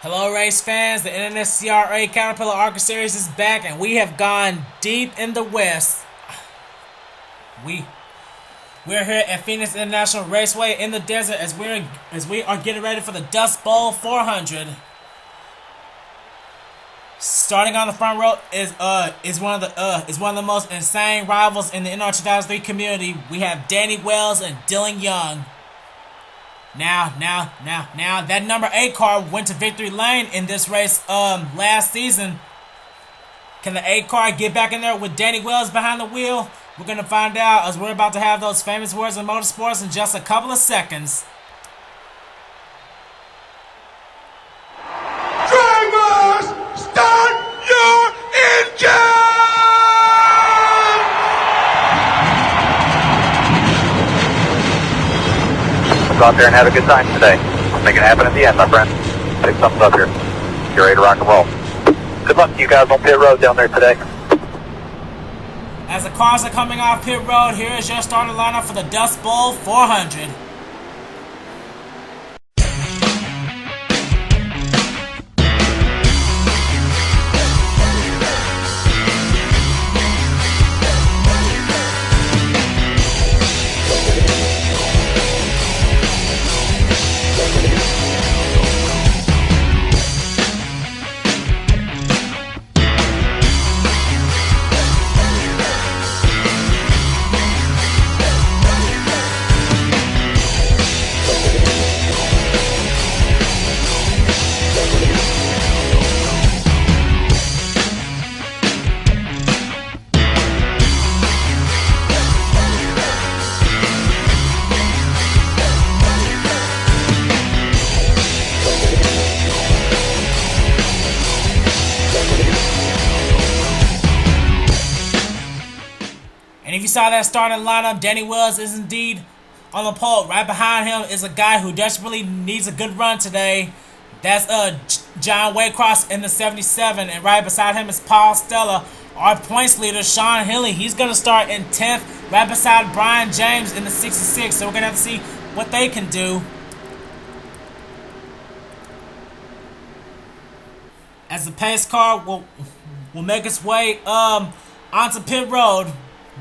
Hello race fans, the NNSCRA Caterpillar ARCA Series is back and we have gone deep in the West. We're here at Phoenix International Raceway in the desert as we are getting ready for the Dust Bowl 400. Starting on the front row is one of the most insane rivals in the NR 2003 community. We have Danny Wells and Dylan Young. Now, that number 8 car went to victory lane in this race last season. Can the 8 car get back in there with Danny Wells behind the wheel? We're going to find out as we're about to have those famous words in motorsports in just a couple of seconds. Drivers, start your engine! Go out there and have a good time today. Make it happen at the end, my friend. Take thumbs up here. You're ready to rock and roll. Good luck to you guys on pit road down there today. As the cars are coming off pit road, here is your starting lineup for the Dust Bowl 400. And if you saw that starting lineup, Danny Wells is indeed on the pole. Right behind him is a guy who desperately needs a good run today. That's John Waycross in the 77. And right beside him is Paul Stella. Our points leader, Sean Henley, he's going to start in 10th. Right beside Brian James in the 66. So we're going to have to see what they can do. As the pace car will make its way onto pit road.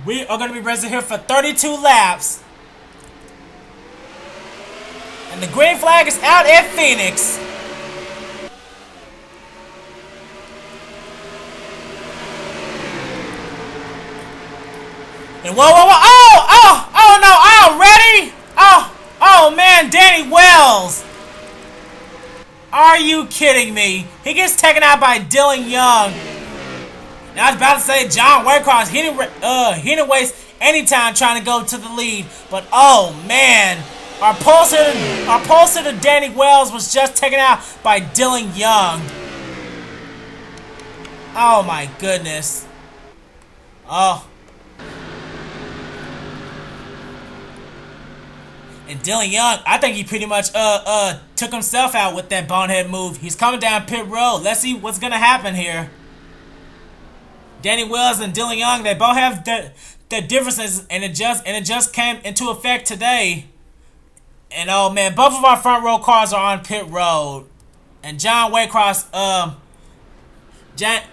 We are going to be racing here for 32 laps. And the green flag is out at Phoenix. And whoa. Oh no, already? Oh man, Danny Wells. Are you kidding me? He gets taken out by Dylan Young. Now, I was about to say John Waycross, he didn't waste any time trying to go to the lead. But, oh, man. Our pulse hitter Danny Wells was just taken out by Dylan Young. Oh, my goodness. Oh. And Dylan Young, I think he pretty much took himself out with that bonehead move. He's coming down pit road. Let's see what's going to happen here. Danny Wells and Dylan Young, they both have their differences, and it just came into effect today. And oh man, both of our front row cars are on pit road. And John Waycross, John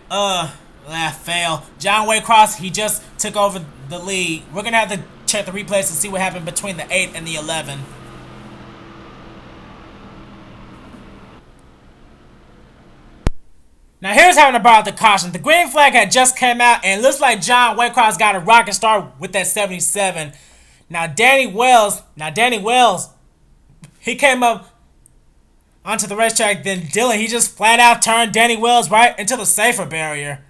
Waycross, he just took over the lead. We're gonna have to check the replays to see what happened between the 8 and the 11. Now here's how to borrow the caution. The green flag had just came out and it looks like John Waycross got a rocket start with that 77. Now Danny Wells, he came up onto the racetrack. Then Dylan, he just flat out turned Danny Wells right into the safer barrier.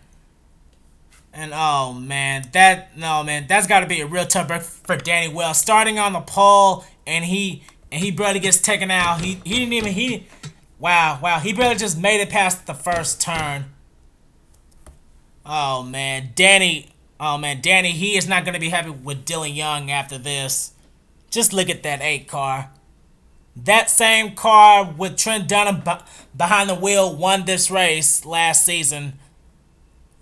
And oh man, that's got to be a real tough break for Danny Wells. Starting on the pole and he barely gets taken out. Wow, he barely just made it past the first turn. Oh man, Danny, he is not going to be happy with Dylan Young after this. Just look at that 8 car. That same car with Trent Dunham behind the wheel won this race last season.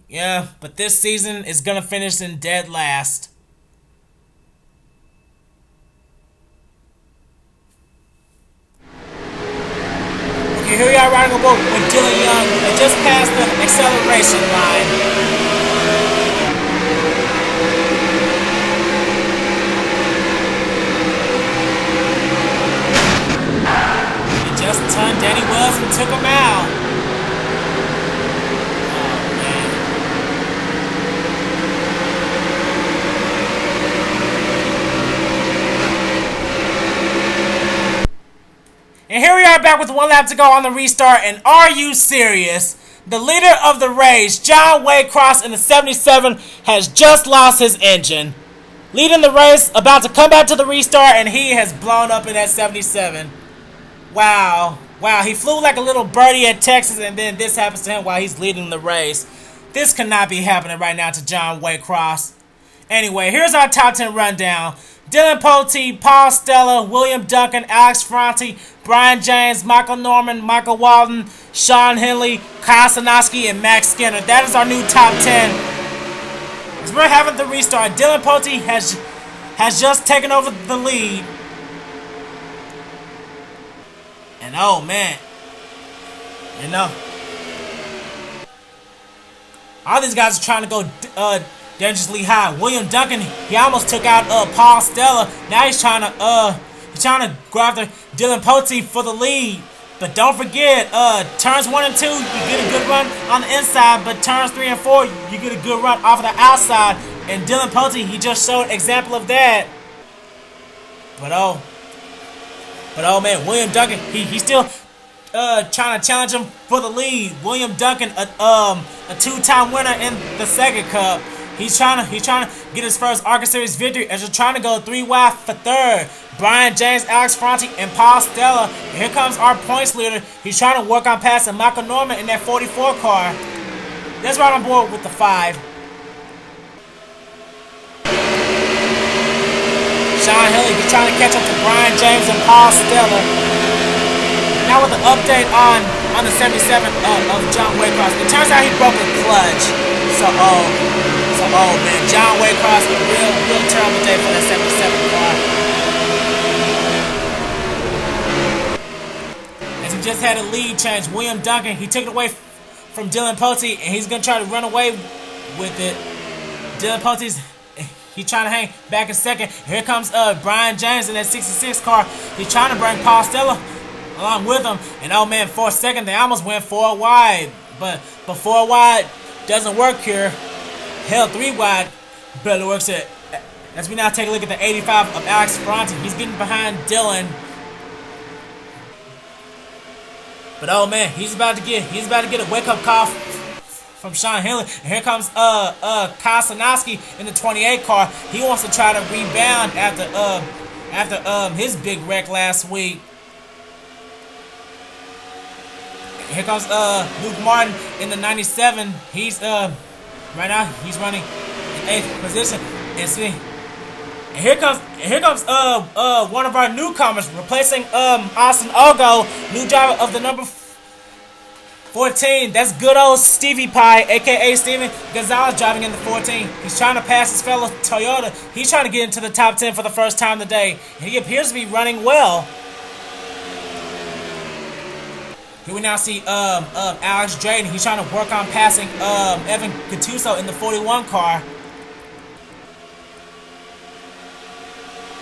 Yeah, but this season is going to finish in dead last. here we are riding a boat with Dylan Young. They just passed the acceleration line. He just turned Danny Wells and took him out. And here we are back with 1 lap to go on the restart, and are you serious? The leader of the race, John Waycross in the 77, has just lost his engine. Leading the race, about to come back to the restart, and he has blown up in that 77. Wow. Wow, he flew like a little birdie at Texas, and then this happens to him while he's leading the race. This cannot be happening right now to John Waycross. Anyway, here's our top 10 rundown. Dylan Poteet, Paul Stella, William Duncan, Alex Franti, Brian James, Michael Norman, Michael Walden, Sean Henley, Kyle Sinoski, and Max Skinner. That is our new top 10. As we're having the restart, Dylan Poteet has just taken over the lead. And oh man, you know, all these guys are trying to go dangerously high. William Duncan, he almost took out Paul Stella. Now he's trying to go after Dylan Poteet for the lead. But don't forget, turns 1 and 2, you get a good run on the inside. But turns 3 and 4, you get a good run off of the outside. And Dylan Poteet, he just showed an example of that. But oh man, William Duncan, he's still trying to challenge him for the lead. William Duncan, a two-time winner in the Second Cup. He's trying to get his first ARCA Series victory as they're trying to go 3 wide for third. Brian James, Alex Franti, and Paul Stella. Here comes our points leader. He's trying to work on passing Michael Norman in that 44 car. That's right on board with the 5. Sean Henley, he's trying to catch up to Brian James and Paul Stella. Now with the update on the 77 of John Waycross. It turns out he broke a clutch. So man, John Waycross, a real terrible day for that 77 car. As he just had a lead change, William Duncan, he took it away from Dylan Poteet, and he's gonna try to run away with it. Dylan Poteet's he's trying to hang back in second. Here comes Brian James in that 66 car. He's trying to bring Paul Stella along with him, and oh man, for a second they almost went 4 wide, but 4 wide doesn't work here. Hell, 3 wide better works it. As we now take a look at the 85 of Alex Franti, he's getting behind Dylan. But oh man, he's about to get a wake-up call from Sean Henley. And here comes Kyle Sinoski in the 28 car. He wants to try to rebound after his big wreck last week. Here comes Luke Martin in the 97. He's right now he's running in 8th position. And here comes one of our newcomers replacing Austin Ogo, new driver of the number 14. That's good old Stevie Pie, aka Steven Gonzalez, driving in the 14. He's trying to pass his fellow Toyota. He's trying to get into the top 10 for the first time today. And he appears to be running well. Here we now see Alex Drayden. He's trying to work on passing Evan Gattuso in the 41 car.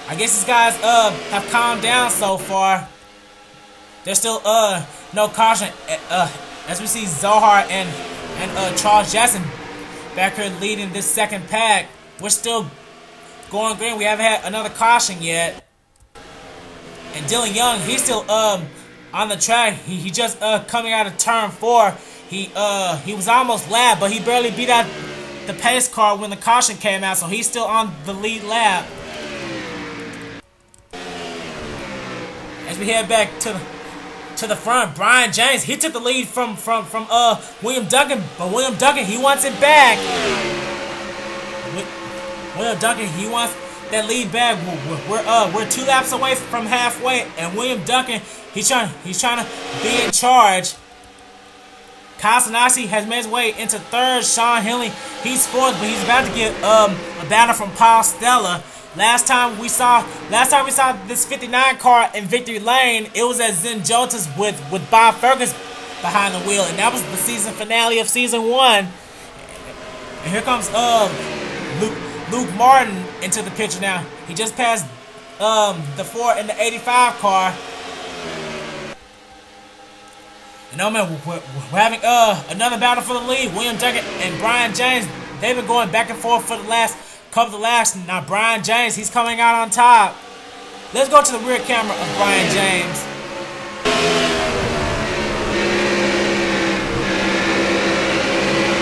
I guess these guys have calmed down so far. There's still no caution as we see Zohar and Charles Jackson back here leading this second pack. We're still going green. We haven't had another caution yet. And Dylan Young, he's still on the track. He just coming out of turn 4. He was almost lapped, but he barely beat out the pace car when the caution came out, so he's still on the lead lap. As we head back to the front, Brian James, he took the lead from William Duncan, but William Duncan, he wants it back. William Duncan, he wants that lead back. We're 2 laps away from halfway, and William Duncan, he's trying to be in charge. Kyle Sinoski has made his way into 3rd. Sean Henley, he's 4th, but he's about to get a battle from Paul Stella. Last time we saw this 59 car in victory lane, it was at Zen Jotas with Bob Fergus behind the wheel, and that was the season finale of season 1. And here comes Luke Martin into the picture now. He just passed the 4 in the 85 car. You know, man, we're having another battle for the lead. William Duncan and Brian James, they've been going back and forth for the last couple of laps. Now Brian James, he's coming out on top. Let's go to the rear camera of Brian James.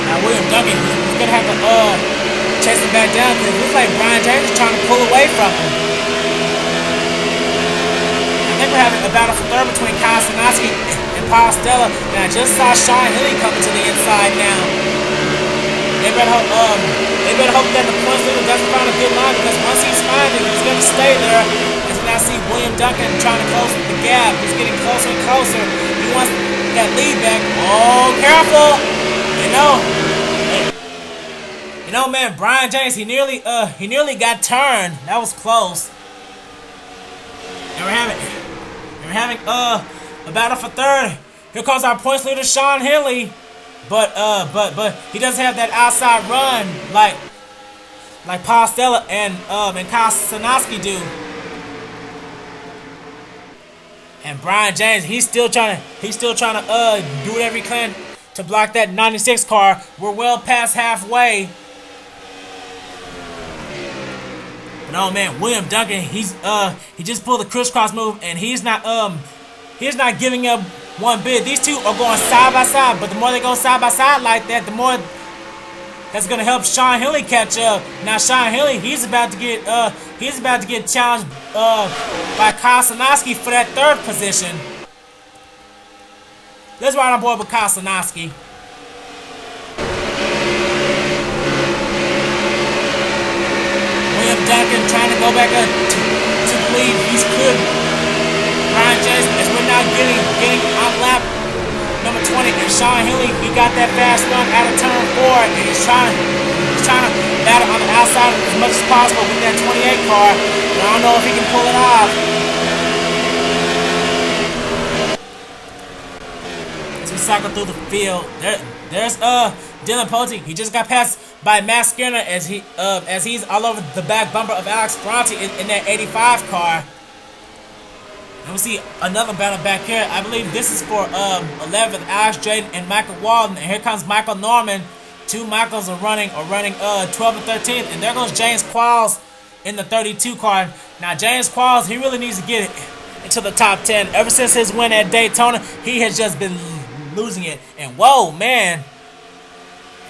Now William Duncan, he's gonna have to chase him back down because it looks like Brian James is trying to pull away from him. I think we're having a battle for third between Kyle Sinoski and Paul Stella. And I just saw Sean Hilly coming to the inside now. They better hope that the points leader doesn't find a good line, because once he's finding, he's going to stay there. As we now see William Duncan trying to close the gap. He's getting closer and closer. He wants that lead back. Oh, careful! You know, man, Brian James, he nearly got turned. That was close. And we're having a battle for third. Here comes our points leader, Sean Hilly. But he doesn't have that outside run like Paul Stella and Kyle Sinoski do. And Brian James, he's still trying to do whatever he can to block that 96 car. We're well past halfway. But oh man, William Duncan, he just pulled the crisscross move, and he's not giving up one bit. These two are going side by side, but the more they go side by side like that, the more that's gonna help Sean Hilly catch up. Now Sean Hilly, he's about to get challenged by Kyle Sinoski for that third position. Let's ride on board with Kyle Sinoski. William Duncan trying to go back to the lead. He's good. Brian James, as we're now getting out lap number 20, and Sean Hilly, he got that fast run out of turn 4, and he's trying to battle on the outside as much as possible with that 28 car. But I don't know if he can pull it off. As we cycle through the field, there's Dylan Pote. He just got passed by Matt Skinner as he's all over the back bumper of Alex Bronte in that 85 car. And we see another battle back here. I believe this is for 11th, Alex Drayton and Michael Walden. And here comes Michael Norman. Two Michaels are running 12th and 13th. And there goes James Qualls in the 32 car. Now James Qualls, he really needs to get it into the top 10. Ever since his win at Daytona, he has just been losing it. And whoa, man.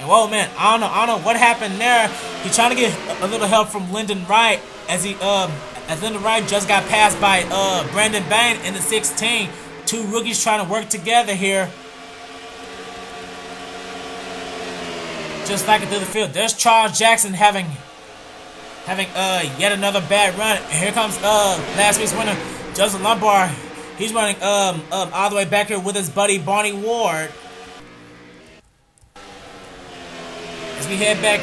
I don't know what happened there. He's trying to get a little help from Lyndon Wright as Lyndon Wright just got passed by Brandon Bain in the 16. Two rookies trying to work together here. Just like it through the field. There's Charles Jackson having yet another bad run. And here comes last week's winner, Joseph Lombard. He's running all the way back here with his buddy Barney Ward. As we head back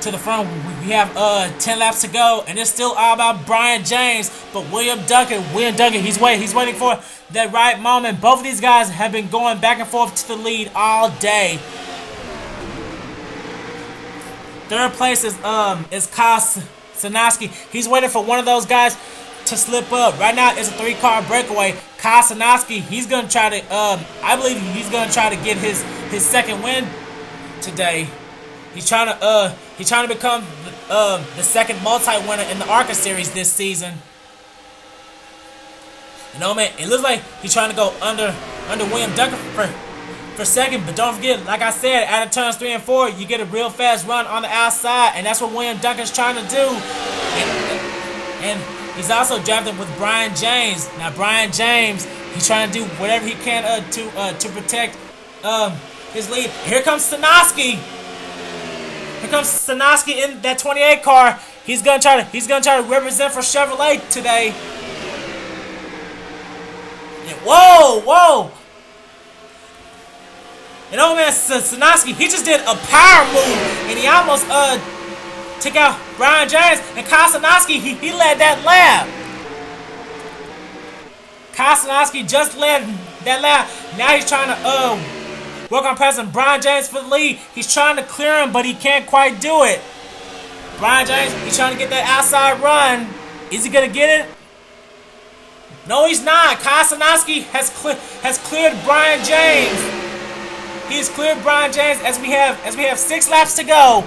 to the front, we have 10 laps to go, and it's still all about Brian James. But William Duncan, he's waiting for that right moment. Both of these guys have been going back and forth to the lead all day. Third place is Kyle Sinoski. He's waiting for one of those guys to slip up. Right now, it's a 3-car breakaway. Kyle Sinoski, he's gonna try to I believe he's gonna try to get his second win today. He's trying to become the second multi-winner in the ARCA Series this season. You know, man, it looks like he's trying to go under William Duncan for second. But don't forget, like I said, out of turns 3 and 4, you get a real fast run on the outside, and that's what William Duncan's trying to do. And he's also drafted with Brian James. Now, Brian James, he's trying to do whatever he can to protect his lead. Here comes Sinoski. Here comes Sinoski in that 28 car. He's gonna try to represent for Chevrolet today. And whoa! You know, man, Sinoski, he just did a power move, and he almost took out Brian James, and Kosanowski, he led that lap. Kosanowski just led that lap. Now he's trying to work on passing Brian James for the lead. He's trying to clear him, but he can't quite do it. Brian James, he's trying to get that outside run. Is he gonna get it? No, he's not. Kosanowski has cleared Brian James. He's cleared Brian James as we have 6 laps to go.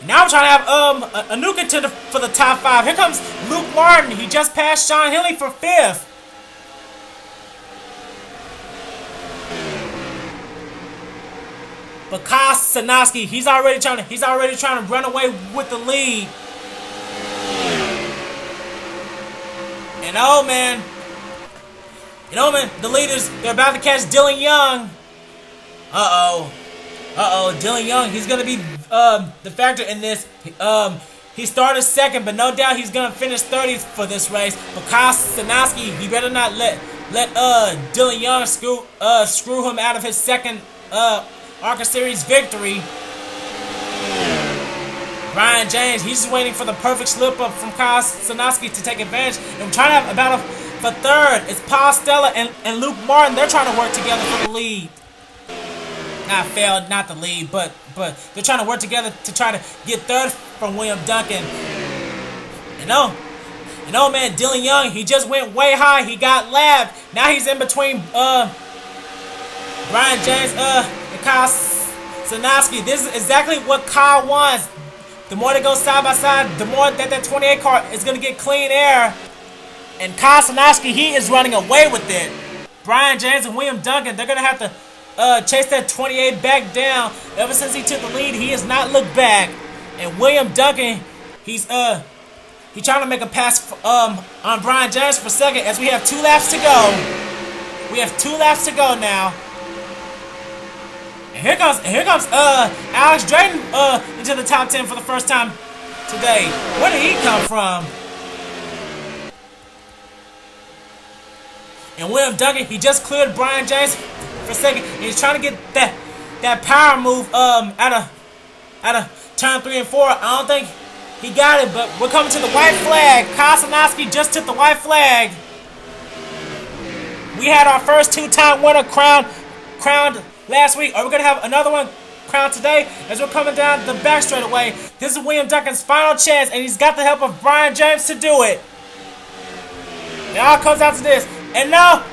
Now I'm trying to have a new contender for the top 5. Here comes Luke Martin. He just passed Sean Henley for 5th. But Kosanowski, he's already trying to run away with the lead. And oh man, the leaders, they're about to catch Dylan Young. Dylan Young, he's gonna be the factor in this. He started 2nd, but no doubt he's gonna finish 30th for this race. But Kosanowski, he better not let Dylan Young screw him out of his 2nd ARCA Series victory. Brian James, he's just waiting for the perfect slip up from Kosanowski to take advantage. And we're trying to have a battle for 3rd. It's Paul Stella and Luke Martin. They're trying to work together for the lead. Not the lead, but they're trying to work together to try to get 3rd from William Duncan. And oh man, Dylan Young, he just went way high. He got lapped. Now he's in between Brian James and Kosanowski. This is exactly what Kyle wants. The more they go side by side, the more that 28 car is going to get clean air. And Kosanowski, he is running away with it. Brian James and William Duncan, they're going to have to chase that 28 back down. Ever since he took the lead, he has not looked back. And William Duncan, he's trying to make a pass on Brian James for 2nd as we have 2 laps to go. We have 2 laps to go now. And here comes Alex Drayton into the top 10 for the first time today. Where did he come from? And William Duncan, he just cleared Brian James for 2nd. And he's trying to get that power move out of turn 3 and 4. I don't think he got it, but we're coming to the white flag. Kosanowski just took the white flag. We had our first 2-time winner crowned last week. Are we going to have another one crowned today as we're coming down the back straightaway? This is William Duncan's final chance, and he's got the help of Brian James to do it. It all comes out to this. And no,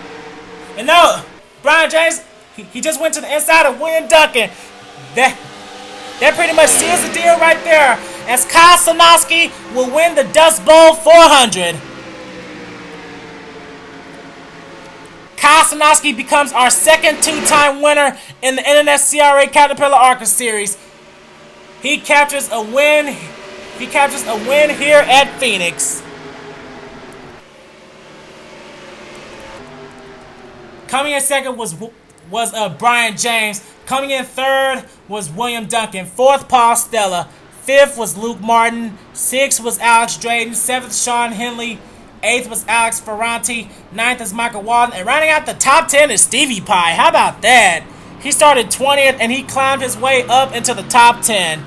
Brian James, he just went to the inside of William Duncan. That pretty much seals the deal right there, as Kosanowski will win the Dust Bowl 400. Kosanowski becomes our 2nd 2-time winner in the NNSCRA Caterpillar ARCA Series. He captures a win. He captures a win here at Phoenix. Coming in 2nd was Brian James. Coming in 3rd was William Duncan. 4th, Paul Stella. 5th was Luke Martin. 6th was Alex Drayton. 7th, Sean Henley. 8th was Alex Ferranti. 9th is Michael Walden. And rounding out the top 10 is Stevie Pye. How about that? He started 20th and he climbed his way up into the top 10.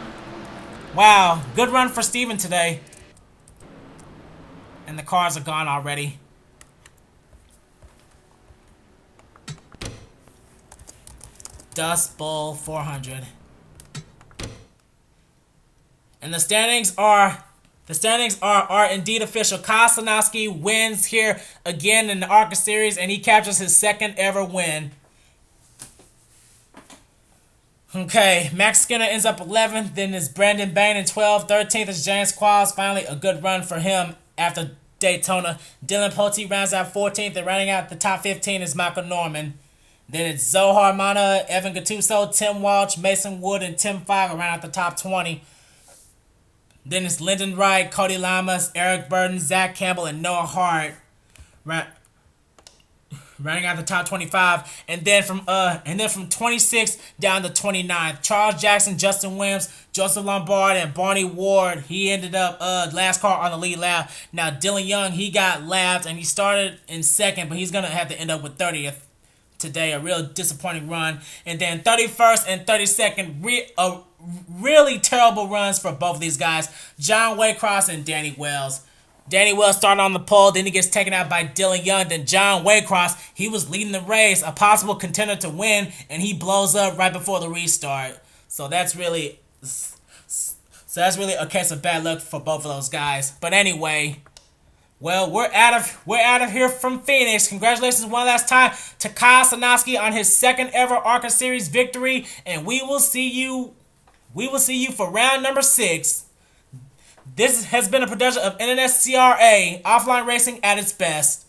Wow, good run for Steven today. And the cars are gone already. Dust Bowl 400. And the standings are indeed official. Kosanowski wins here again in the ARCA Series, and he captures his 2nd ever win. Okay, Max Skinner ends up 11th. Then is Brandon Bain in 12th. 13th is James Qualls. Finally, a good run for him after Daytona. Dylan Pote rounds out 14th, and rounding out the top 15 is Michael Norman. Then it's Zohar Mana, Evan Gattuso, Tim Walsh, Mason Wood, and Tim Fogg around at the top 20. Then it's Lyndon Wright, Cody Lamas, Eric Burden, Zach Campbell, and Noah Hart rounding out the top 25. And then from 26 down to 29, Charles Jackson, Justin Williams, Joseph Lombard, and Barney Ward. He ended up last car on the lead lap. Now Dylan Young, he got lapped and he started in 2nd, but he's gonna have to end up with 30th. today. A real disappointing run. And then 31st and 32nd, really terrible runs for both of these guys. John Waycross and Danny Wells. Danny Wells started on the pole, then he gets taken out by Dylan Young. Then John Waycross, he was leading the race, a possible contender to win, and he blows up right before the restart. So that's really a case of bad luck for both of those guys. But anyway, well, we're out of here from Phoenix. Congratulations one last time to Kyle Sanowski on his second ever ARCA Series victory, and we will see you for round number 6. This has been a production of NNSCRA, offline racing at its best.